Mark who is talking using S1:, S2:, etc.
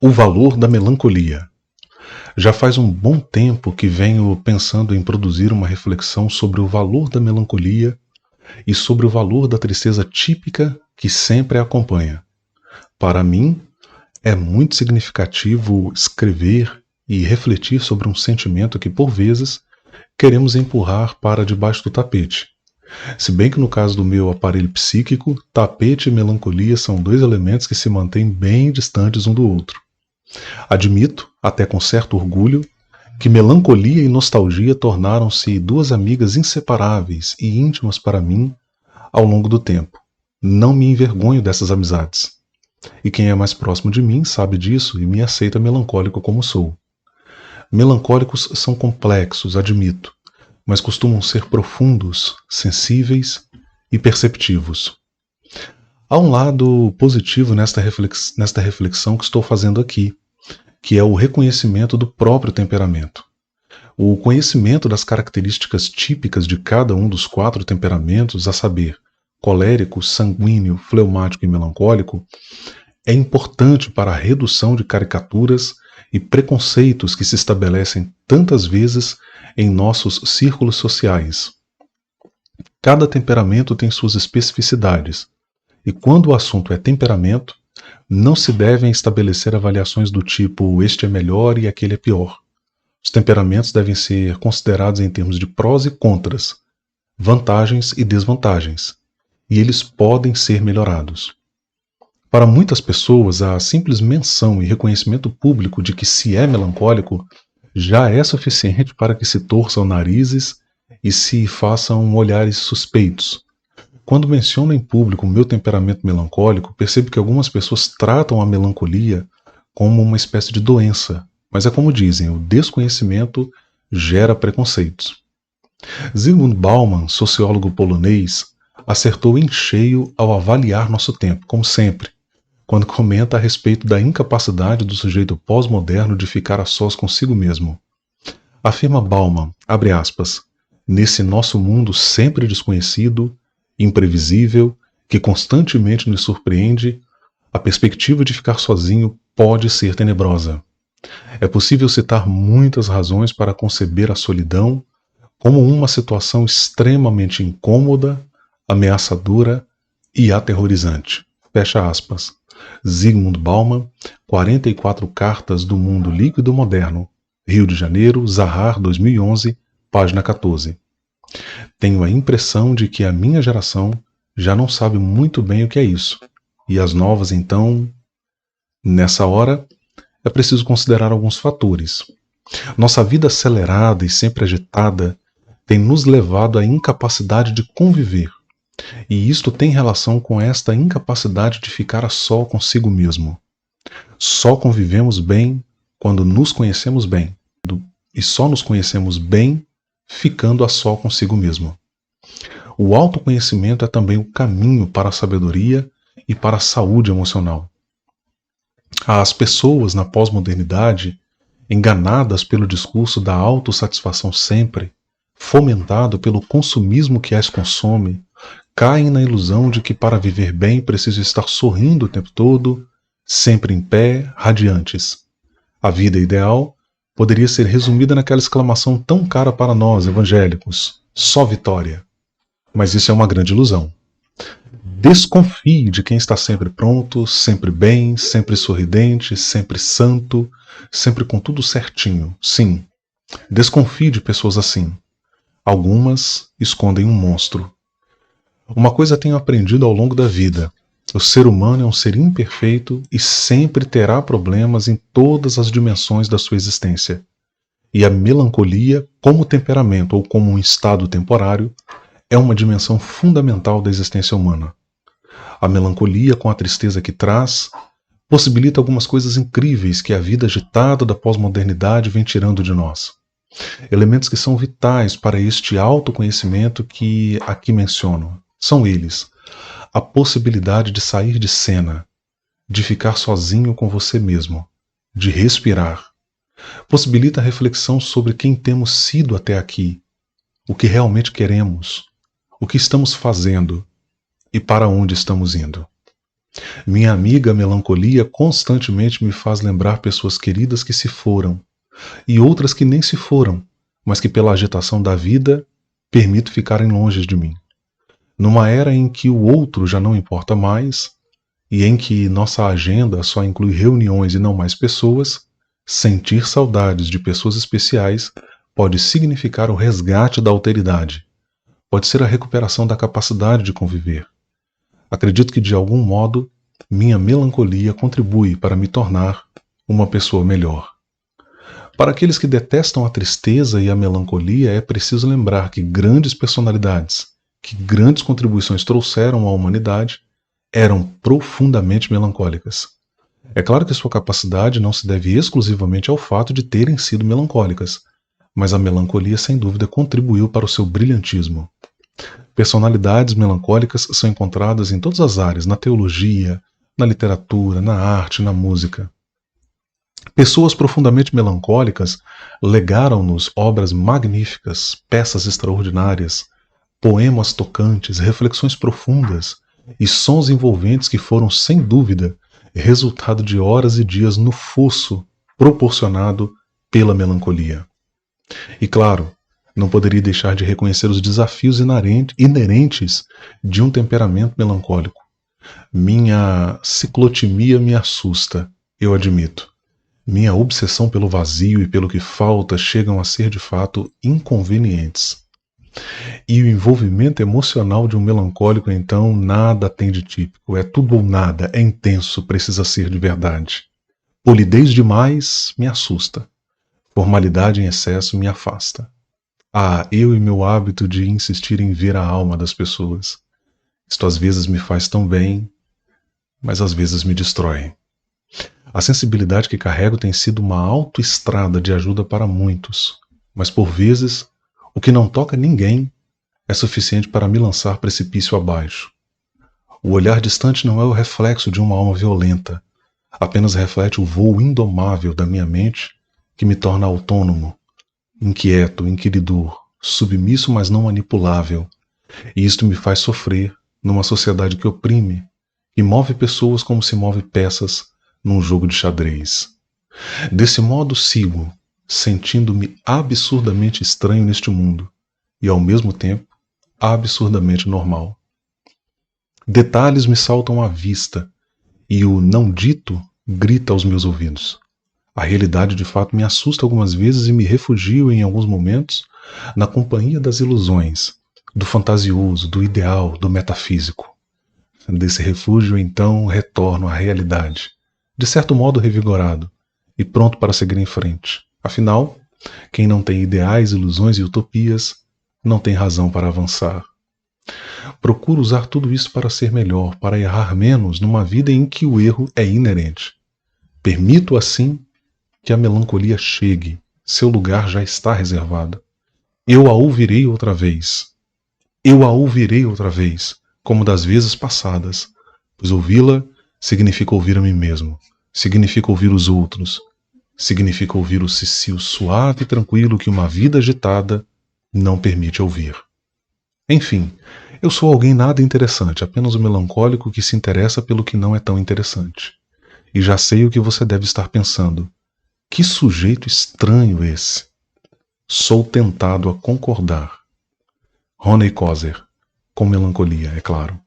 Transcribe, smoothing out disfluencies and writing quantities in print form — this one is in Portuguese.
S1: O valor da melancolia. Já faz um bom tempo que venho pensando em produzir uma reflexão sobre o valor da melancolia e sobre o valor da tristeza típica que sempre a acompanha. Para mim, é muito significativo escrever e refletir sobre um sentimento que, por vezes, queremos empurrar para debaixo do tapete. Se bem que no caso do meu aparelho psíquico, tapete e melancolia são dois elementos que se mantêm bem distantes um do outro. Admito, até com certo orgulho, que melancolia e nostalgia tornaram-se duas amigas inseparáveis e íntimas para mim ao longo do tempo. Não me envergonho dessas amizades. E quem é mais próximo de mim sabe disso e me aceita melancólico como sou. Melancólicos são complexos, admito, mas costumam ser profundos, sensíveis e perceptivos. Há um lado positivo nesta reflexão que estou fazendo aqui, que é o reconhecimento do próprio temperamento. O conhecimento das características típicas de cada um dos 4 temperamentos, a saber, colérico, sanguíneo, fleumático e melancólico, é importante para a redução de caricaturas e preconceitos que se estabelecem tantas vezes em nossos círculos sociais. Cada temperamento tem suas especificidades, e quando o assunto é temperamento, não se devem estabelecer avaliações do tipo este é melhor e aquele é pior. Os temperamentos devem ser considerados em termos de prós e contras, vantagens e desvantagens, e eles podem ser melhorados. Para muitas pessoas, a simples menção e reconhecimento público de que se é melancólico já é suficiente para que se torçam narizes e se façam olhares suspeitos. Quando menciono em público o meu temperamento melancólico, percebo que algumas pessoas tratam a melancolia como uma espécie de doença, mas é como dizem, o desconhecimento gera preconceitos. Zygmunt Bauman, sociólogo polonês, acertou em cheio ao avaliar nosso tempo, como sempre, quando comenta a respeito da incapacidade do sujeito pós-moderno de ficar a sós consigo mesmo. Afirma Bauman, abre aspas, nesse nosso mundo sempre desconhecido, imprevisível, que constantemente nos surpreende, a perspectiva de ficar sozinho pode ser tenebrosa. É possível citar muitas razões para conceber a solidão como uma situação extremamente incômoda, ameaçadora e aterrorizante. Fecha aspas. Zygmunt Bauman, 44 Cartas do Mundo Líquido Moderno, Rio de Janeiro, Zahar, 2011, página 14. Tenho a impressão de que a minha geração já não sabe muito bem o que é isso. E as novas, então... Nessa hora, é preciso considerar alguns fatores. Nossa vida acelerada e sempre agitada tem nos levado à incapacidade de conviver. E isto tem relação com esta incapacidade de ficar a só consigo mesmo. Só convivemos bem quando nos conhecemos bem. E só nos conhecemos bem ficando a só consigo mesmo. O autoconhecimento é também o caminho para a sabedoria e para a saúde emocional. As pessoas na pós-modernidade, enganadas pelo discurso da autossatisfação sempre, fomentado pelo consumismo que as consome, caem na ilusão de que para viver bem preciso estar sorrindo o tempo todo, sempre em pé, radiantes. A vida ideal poderia ser resumida naquela exclamação tão cara para nós, evangélicos, só vitória. Mas isso é uma grande ilusão. Desconfie de quem está sempre pronto, sempre bem, sempre sorridente, sempre santo, sempre com tudo certinho. Sim, desconfie de pessoas assim. Algumas escondem um monstro. Uma coisa tenho aprendido ao longo da vida. O ser humano é um ser imperfeito e sempre terá problemas em todas as dimensões da sua existência. E a melancolia, como temperamento ou como um estado temporário, é uma dimensão fundamental da existência humana. A melancolia, com a tristeza que traz, possibilita algumas coisas incríveis que a vida agitada da pós-modernidade vem tirando de nós. Elementos que são vitais para este autoconhecimento que aqui menciono. São eles: a possibilidade de sair de cena, de ficar sozinho com você mesmo, de respirar. Possibilita a reflexão sobre quem temos sido até aqui, o que realmente queremos, o que estamos fazendo e para onde estamos indo. Minha amiga melancolia constantemente me faz lembrar pessoas queridas que se foram, e outras que nem se foram, mas que pela agitação da vida permito ficarem longe de mim. Numa era em que o outro já não importa mais, e em que nossa agenda só inclui reuniões e não mais pessoas, sentir saudades de pessoas especiais pode significar o resgate da alteridade, pode ser a recuperação da capacidade de conviver. Acredito que, de algum modo, minha melancolia contribui para me tornar uma pessoa melhor. Para aqueles que detestam a tristeza e a melancolia, é preciso lembrar que grandes personalidades, que grandes contribuições trouxeram à humanidade, eram profundamente melancólicas. É claro que sua capacidade não se deve exclusivamente ao fato de terem sido melancólicas, mas a melancolia sem dúvida contribuiu para o seu brilhantismo. Personalidades melancólicas são encontradas em todas as áreas, na teologia, na literatura, na arte, na música. Pessoas profundamente melancólicas legaram-nos obras magníficas, peças extraordinárias, poemas tocantes, reflexões profundas e sons envolventes que foram, sem dúvida, resultado de horas e dias no fosso proporcionado pela melancolia. E claro, não poderia deixar de reconhecer os desafios inerentes de um temperamento melancólico. Minha ciclotimia me assusta, eu admito. Minha obsessão pelo vazio e pelo que falta chegam a ser de fato inconvenientes. E o envolvimento emocional de um melancólico, então, nada tem de típico. É tudo ou nada, é intenso, precisa ser de verdade. Polidez demais me assusta. Formalidade em excesso me afasta. Eu e meu hábito de insistir em ver a alma das pessoas. Isto às vezes me faz tão bem, mas às vezes me destrói. A sensibilidade que carrego tem sido uma autoestrada de ajuda para muitos, mas por vezes o que não toca ninguém é suficiente para me lançar precipício abaixo. O olhar distante não é o reflexo de uma alma violenta, apenas reflete o voo indomável da minha mente que me torna autônomo, inquieto, inquiridor, submisso, mas não manipulável. E isto me faz sofrer numa sociedade que oprime, que move pessoas como se move peças num jogo de xadrez. Desse modo sigo, sentindo-me absurdamente estranho neste mundo, e ao mesmo tempo absurdamente normal. Detalhes me saltam à vista, e o não dito grita aos meus ouvidos. A realidade de fato me assusta algumas vezes e me refugio em alguns momentos na companhia das ilusões, do fantasioso, do ideal, do metafísico. Desse refúgio, então, retorno à realidade, de certo modo revigorado e pronto para seguir em frente. Afinal, quem não tem ideais, ilusões e utopias, não tem razão para avançar. Procuro usar tudo isso para ser melhor, para errar menos numa vida em que o erro é inerente. Permito, assim, que a melancolia chegue, seu lugar já está reservado. Eu a ouvirei outra vez. Eu a ouvirei outra vez, como das vezes passadas, pois ouvi-la significa ouvir a mim mesmo, significa ouvir os outros, significa ouvir o cicio suave e tranquilo que uma vida agitada não permite ouvir. Enfim, eu sou alguém nada interessante, apenas um melancólico que se interessa pelo que não é tão interessante. E já sei o que você deve estar pensando. Que sujeito estranho esse! Sou tentado a concordar. Ronnie Coser, com melancolia, é claro.